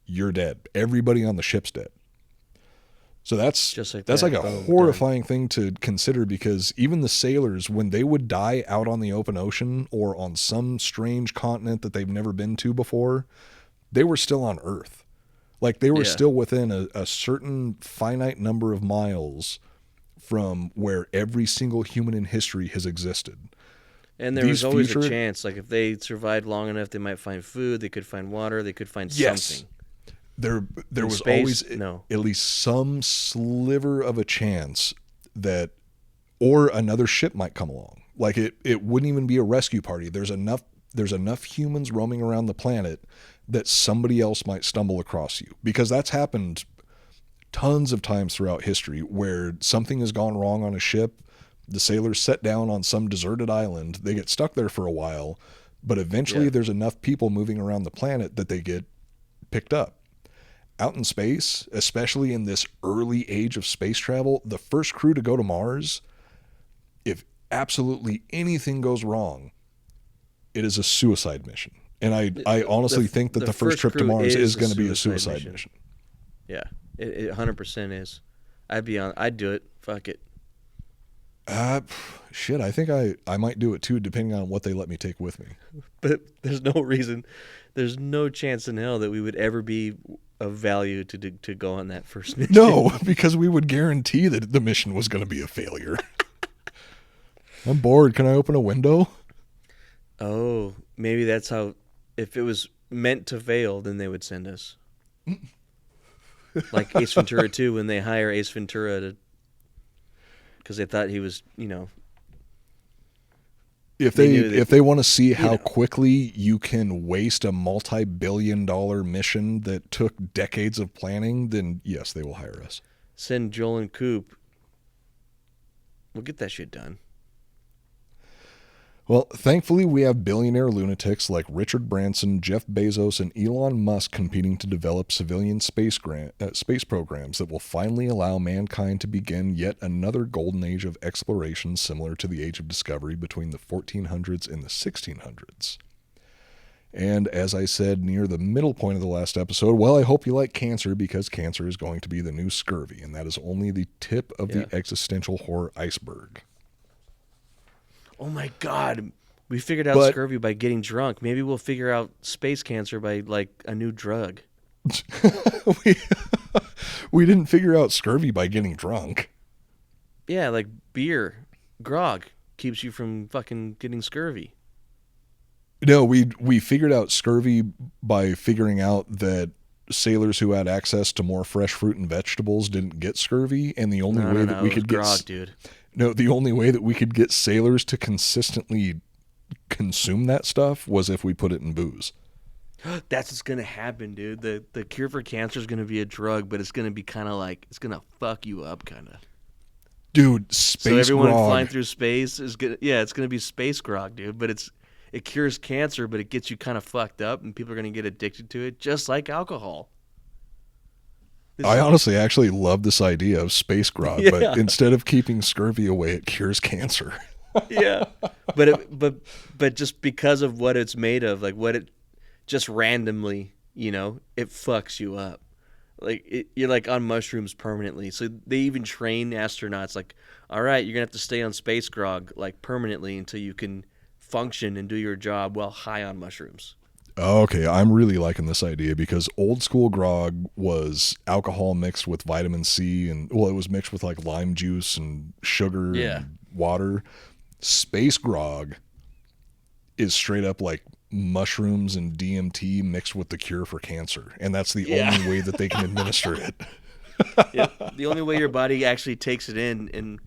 you're dead. Everybody on the ship's dead. So that's like a horrifying thing to consider, because even the sailors, when they would die out on the open ocean or on some strange continent that they've never been to before, they were still on Earth. Like they were still within a certain finite number of miles from where every single human in history has existed. And there was always a chance, like if they survived long enough, they might find food, they could find water, they could find something. There was space, always at least some sliver of a chance that, or another ship might come along. Like it wouldn't even be a rescue party. There's enough humans roaming around the planet that somebody else might stumble across you, because that's happened tons of times throughout history where something has gone wrong on a ship. The sailors set down on some deserted island. They get stuck there for a while, but eventually there's enough people moving around the planet that they get picked up. Out in space, especially in this early age of space travel, the first crew to go to Mars, if absolutely anything goes wrong, it is a suicide mission. And I honestly think that the first trip to Mars is going to be a suicide mission. Yeah, it 100% is. I'd do it. Fuck it. Shit, I think I might do it too, depending on what they let me take with me. But there's no chance in hell that we would ever be of value to go on that first mission. No, because we would guarantee that the mission was going to be a failure. I'm bored. Can I open a window? Oh, maybe that's how. If it was meant to fail, then they would send us. Like Ace Ventura 2, when they hire Ace Ventura because they thought he was, If they want to see how quickly you can waste a multi-billion-dollar mission that took decades of planning, then yes, they will hire us. Send Joel and Coop. We'll get that shit done. Well, thankfully, we have billionaire lunatics like Richard Branson, Jeff Bezos, and Elon Musk competing to develop civilian space programs that will finally allow mankind to begin yet another golden age of exploration similar to the Age of Discovery between the 1400s and the 1600s. And as I said near the middle point of the last episode, well, I hope you like cancer, because cancer is going to be the new scurvy, and that is only the tip of the existential horror iceberg. Oh my God. We figured out scurvy by getting drunk. Maybe we'll figure out space cancer by like a new drug. We didn't figure out scurvy by getting drunk. Yeah, like beer, grog keeps you from fucking getting scurvy. No, we figured out scurvy by figuring out that sailors who had access to more fresh fruit and vegetables didn't get scurvy, and the only way that we it was could grog, get dude. no, the only way that we could get sailors to consistently consume that stuff was if we put it in booze. That's what's gonna happen, dude. The cure for cancer is gonna be a drug, but it's gonna be kind of like it's gonna fuck you up, kind of. Dude, So space everyone grog. flying through space is gonna, yeah, it's gonna be space grog, dude. But it cures cancer, but it gets you kind of fucked up, and people are gonna get addicted to it, just like alcohol. I honestly actually love this idea of space grog, Yeah. but instead of keeping scurvy away, it cures cancer. Yeah, but just because of what it's made of, like what it just randomly, it fucks you up. Like you're like on mushrooms permanently. So they even train astronauts like, all right, you're gonna have to stay on space grog like permanently until you can function and do your job while high on mushrooms. Okay, I'm really liking this idea because old school grog was alcohol mixed with vitamin C and it was mixed with like lime juice and sugar and water. Space grog is straight up like mushrooms and DMT mixed with the cure for cancer, and that's the only way that they can administer it. Yeah, the only way your body actually takes it in and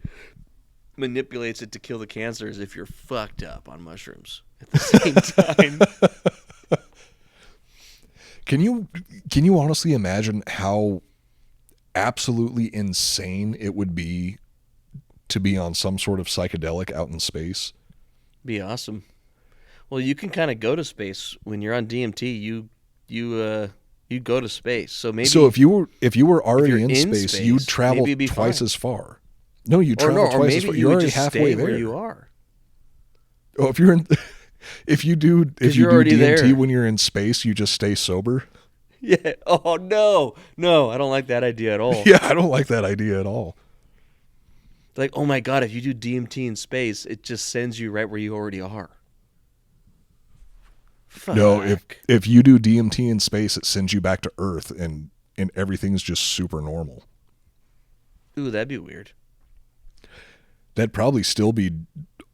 manipulates it to kill the cancer is if you're fucked up on mushrooms at the same time. Can you honestly imagine how absolutely insane it would be to be on some sort of psychedelic out in space? Be awesome. Well, you can kind of go to space when you're on DMT. You go to space. So maybe if you were already in space, space, you'd travel maybe it'd be twice fine. as far. No, you travel twice as far. You You're would already just halfway stay there. where you are. Oh, if you're in, if you do you're already DMT there. when you're in space, you just stay sober. Yeah. Oh no, I don't like that idea at all. Yeah, I don't like that idea at all. Like, oh my god, if you do DMT in space, it just sends you right where you already are. Fuck. No, if you do DMT in space, it sends you back to Earth, and everything's just super normal. Ooh, that'd be weird. That'd probably still be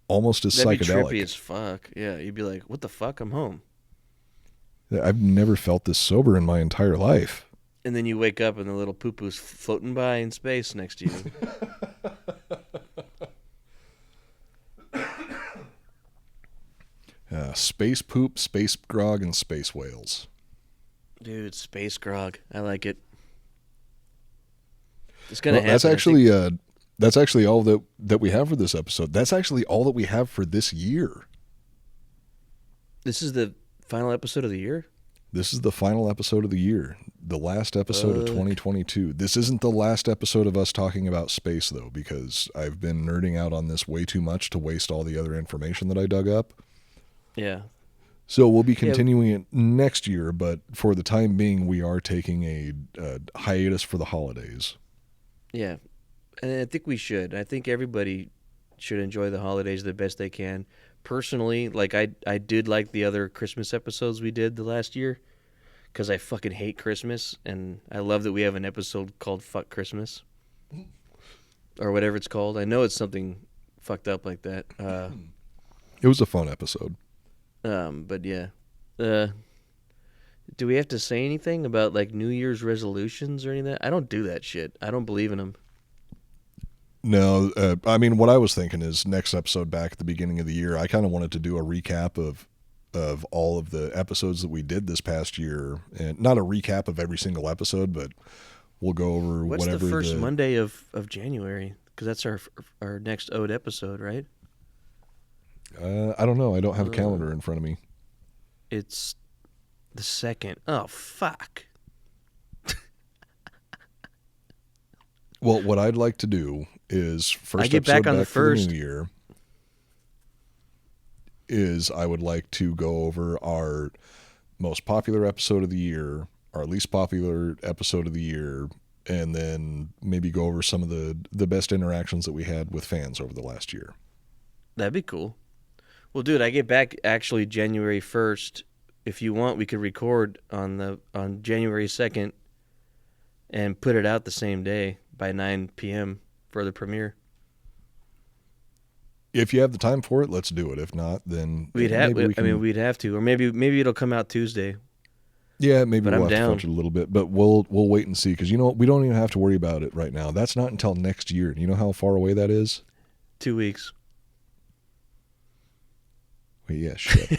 almost as That'd psychedelic. be trippy as fuck. Yeah, you'd be like, what the fuck? I'm home. I've never felt this sober in my entire life. And then you wake up and the little poo-poo's floating by in space next to you. Space poop, space grog, and space whales. Dude, space grog. I like it. It's gonna happen. That's actually all that we have for this episode. That's actually all that we have for this year. This is the final episode of the year? This is the final episode of the year. The last episode of 2022. This isn't the last episode of us talking about space, though, because I've been nerding out on this way too much to waste all the other information that I dug up. Yeah. So we'll be continuing it next year, but for the time being, we are taking a hiatus for the holidays. Yeah. And I think we should. I think everybody should enjoy the holidays the best they can. Personally, like I did like the other Christmas episodes we did the last year because I fucking hate Christmas, and I love that we have an episode called Fuck Christmas or whatever it's called. I know it's something fucked up like that. It was a fun episode. But yeah. Do we have to say anything about like New Year's resolutions or anything? I don't do that shit. I don't believe in them. No, I mean, what I was thinking is next episode back at the beginning of the year, I kind of wanted to do a recap of all of the episodes that we did this past year, and not a recap of every single episode, but we'll go over What's whatever the first Monday of January? Because that's our next Ode episode, right? I don't know. I don't have a calendar in front of me. It's the 2nd. Oh, fuck. Well, what I'd like to do is first I get episode back on the for the 1st. new year is I would like to go over our most popular episode of the year, our least popular episode of the year, and then maybe go over some of the best interactions that we had with fans over the last year. That'd be cool. Well, dude, I get back actually January 1st. If you want, we could record on January 2nd and put it out the same day by 9 p.m. for the premiere. If you have the time for it, let's do it. If not, then We'd have to, or maybe it'll come out Tuesday. Yeah, maybe But we'll I'm have to down. fudge it a little bit, but we'll wait and see, because you know what? We don't even have to worry about it right now. That's not until next year. Do you know how far away that is? 2 weeks. Wait, yeah, shit.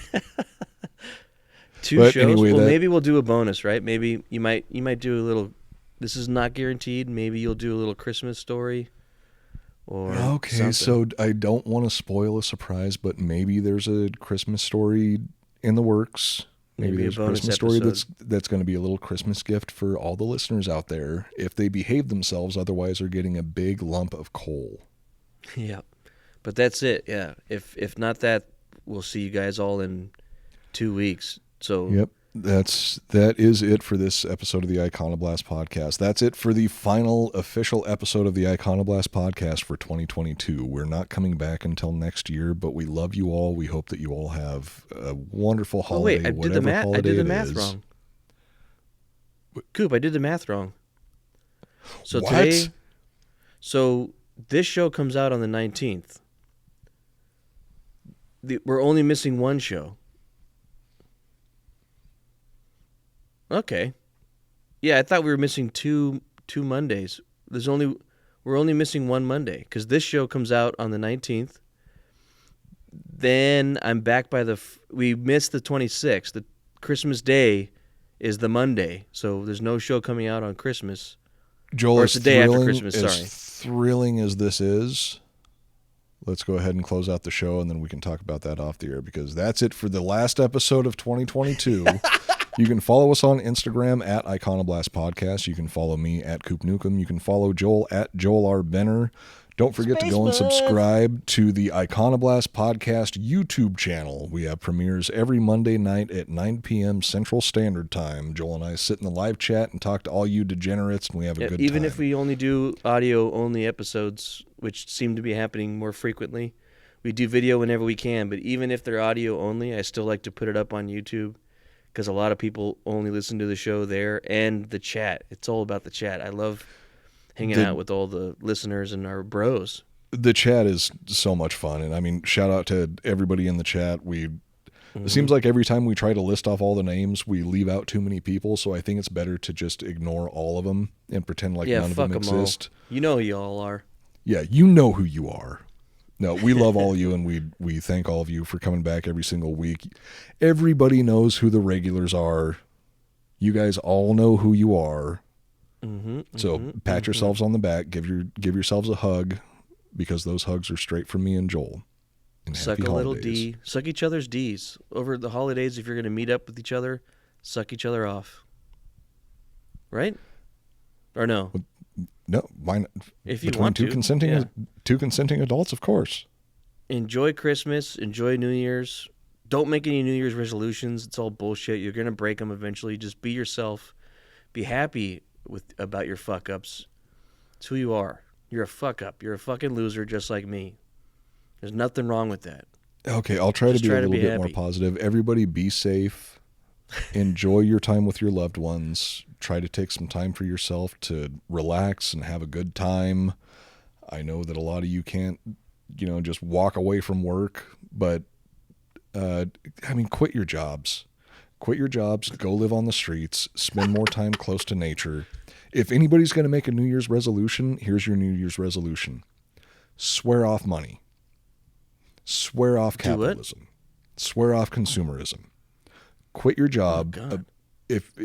Two But shows. anyway, Well, that- maybe we'll do a bonus, right? Maybe you might do a little. This is not guaranteed. Maybe you'll do a little Christmas story. Or Okay, something. so I don't want to spoil a surprise, but maybe there's a Christmas story in the works. Maybe Maybe a there's a bonus Christmas story episode. that's going to be a little Christmas gift for all the listeners out there if they behave themselves. Otherwise, they're getting a big lump of coal. Yeah, but that's it. Yeah, if not that, we'll see you guys all in 2 weeks. So Yep. That is it for this episode of the Iconoblast podcast. That's it for the final official episode of the Iconoblast podcast for 2022. We're not coming back until next year, but we love you all. We hope that you all have a wonderful Oh holiday. wait, I did whatever the math. I holiday did the it math is. wrong. Coop, I did the math wrong. So What? today, so this show comes out on the 19th. We're only missing one show. Okay. Yeah, I thought we were missing two Mondays. We're only missing one Monday because this show comes out on the 19th. Then I'm back by we missed the 26th. The Christmas Day is the Monday, so there's no show coming out on Christmas. Joel, Or it's as the day after thrilling- Christmas, as sorry. thrilling as this is, let's go ahead and close out the show, and then we can talk about that off the air, because that's it for the last episode of 2022. You can follow us on Instagram at Iconoblast Podcast. You can follow me at Coop Nukem. You can follow Joel at Joel R. Benner. Don't forget to go and subscribe to the Iconoblast Podcast YouTube channel. We have premieres every Monday night at 9 p.m. Central Standard Time. Joel and I sit in the live chat and talk to all you degenerates, and we have a good Even time. if we only do audio-only episodes, which seem to be happening more frequently, we do video whenever we can. But even if they're audio-only, I still like to put it up on YouTube because a lot of people only listen to the show there and the chat. It's all about the chat. I love hanging out with all the listeners and our bros. The chat is so much fun, and I mean, shout out to everybody in the chat. It seems like every time we try to list off all the names, we leave out too many people, so I think it's better to just ignore all of them and pretend like none of them fuck 'em all. exist. You know who you all are. Yeah, you know who you are. No, we love all of you, and we thank all of you for coming back every single week. Everybody knows who the regulars are. You guys all know who you are. So pat yourselves on the back, give yourselves a hug, because those hugs are straight from me and Joel. And Suck happy a little holidays. D. Suck each other's D's. Over the holidays, if you're going to meet up with each other, suck each other off. Right? Or no? No, why not? If you Between want two to, two consenting adults, of course. Enjoy Christmas. Enjoy New Year's. Don't make any New Year's resolutions. It's all bullshit. You're going to break them eventually. Just be yourself. Be happy about your fuck-ups. It's who you are. You're a fuck-up. You're a fucking loser just like me. There's nothing wrong with that. Okay, I'll try to Just be a try to little be bit more happy. positive. Everybody be safe. Enjoy your time with your loved ones. Try to take some time for yourself to relax and have a good time. I know that a lot of you can't, just walk away from work, but quit your jobs. Quit your jobs, go live on the streets, spend more time close to nature. If anybody's going to make a New Year's resolution, here's your New Year's resolution. Swear off money. Swear off Do what? capitalism. Swear off consumerism. Quit your job. Oh, God.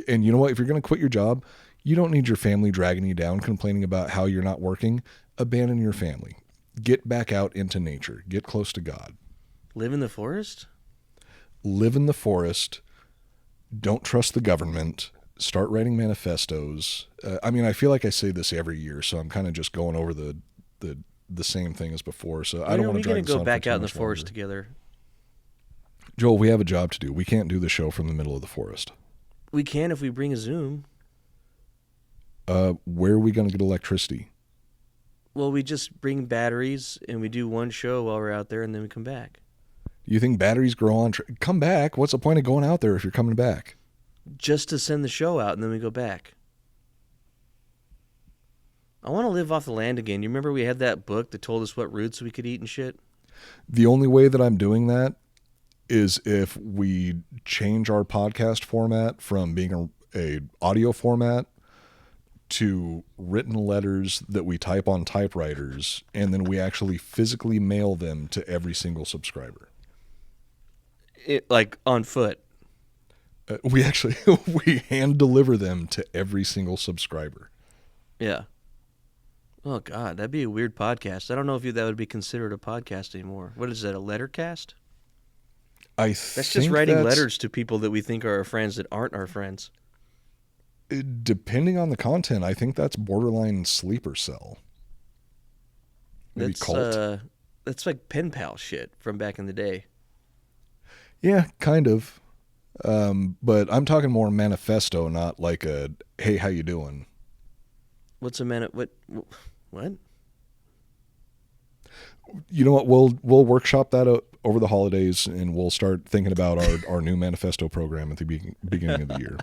And you know what? If you're going to quit your job, you don't need your family dragging you down, complaining about how you're not working. Abandon your family. Get back out into nature. Get close to God. Live in the forest? Live in the forest. Don't trust the government. Start writing manifestos. I feel like I say this every year, so I'm kind of just going over the same thing as before. So I don't want to drag We're this going to on go back for too out in the much forest longer. together. Joel, we have a job to do. We can't do the show from the middle of the forest. We can if we bring a Zoom. Where are we going to get electricity? Well, we just bring batteries and we do one show while we're out there and then we come back. You think batteries grow on? Come back. What's the point of going out there if you're coming back? Just to send the show out and then we go back. I want to live off the land again. You remember we had that book that told us what roots we could eat and shit? The only way that I'm doing that is if we change our podcast format from being a audio format to written letters that we type on typewriters, and then we actually physically mail them to every single subscriber. Like on foot. We actually we hand deliver them to every single subscriber. Yeah. Oh, God, that'd be a weird podcast. I don't know if that would be considered a podcast anymore. What is that, a letter cast? That's just writing letters to people that we think are our friends that aren't our friends. Depending on the content, I think that's borderline sleeper cell. Maybe cult. That's like pen pal shit from back in the day. Yeah, kind of. But I'm talking more manifesto, not like a, hey, how you doing? What's a what? You know what? We'll workshop that out over the holidays, and we'll start thinking about our new manifesto program at the beginning of the year.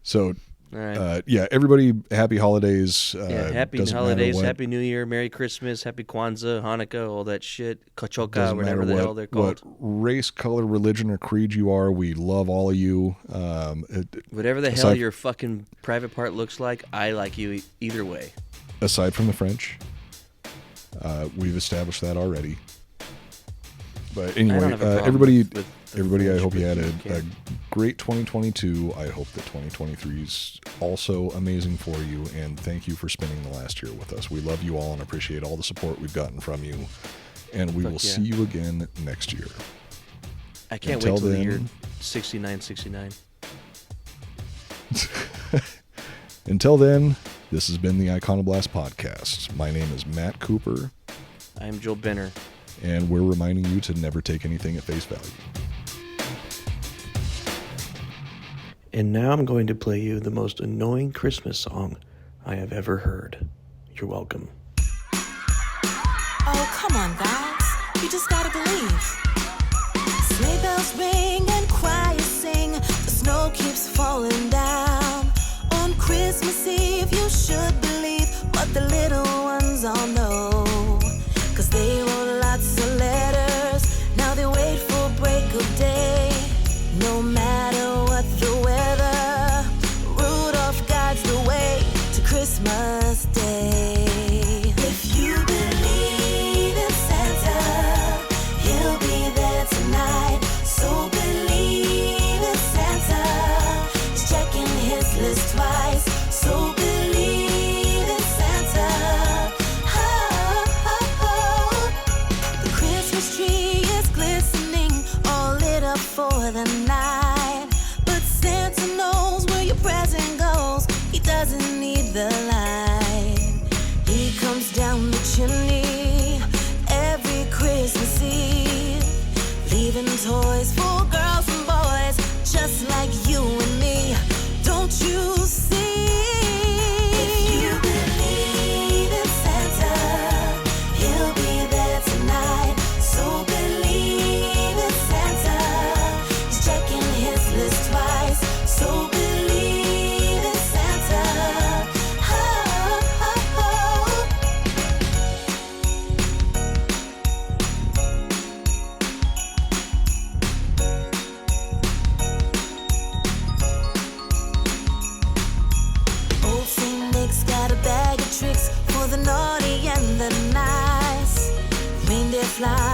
So, all right. Yeah, everybody, happy holidays. Happy holidays, Happy New Year, Merry Christmas, Happy Kwanzaa, Hanukkah, all that shit, Kachoka, whatever the hell they're called. What race, color, religion, or creed you are, we love all of you. Whatever the hell your fucking private part looks like, I like you either way. Aside from the French, we've established that already. But anyway, everybody, I hope you had a great 2022. I hope that 2023 is also amazing for you, and thank you for spending the last year with us. We love you all and appreciate all the support we've gotten from you, and we will see you again next year. I can't wait till the year 6969. Until then, this has been the Iconoblast Podcast. My name is Matt Cooper. I'm Joel Benner. And we're reminding you to never take anything at face value. And now I'm going to play you the most annoying Christmas song I have ever heard. You're welcome. Oh, come on, guys. You just gotta believe. Sleigh bells ring and choirs sing. The snow keeps falling down. On Christmas Eve, you should believe what the little ones all know. 'Cause they wrote lots of letters. Now they wait for break of day. No matter what the weather, Rudolph guides the way to Christmas Day. If you believe in Santa, he'll be there tonight. So believe in Santa. He's checking his list twice. So believe in Santa. Oh, oh, oh. The Christmas tree is glistening, all lit up for the night. But Santa knows where your present goes. He doesn't need the light. He comes down the chimney every Christmas Eve, leaving toys for girls and boys just like you and me. Don't you see? If you believe in Santa, he'll be there tonight. So believe in Santa. He's checking his list twice. So believe in Santa. Oh, oh, oh. Old Saint Nick's got a bag of tricks for the naughty and the nice. Reindeer fly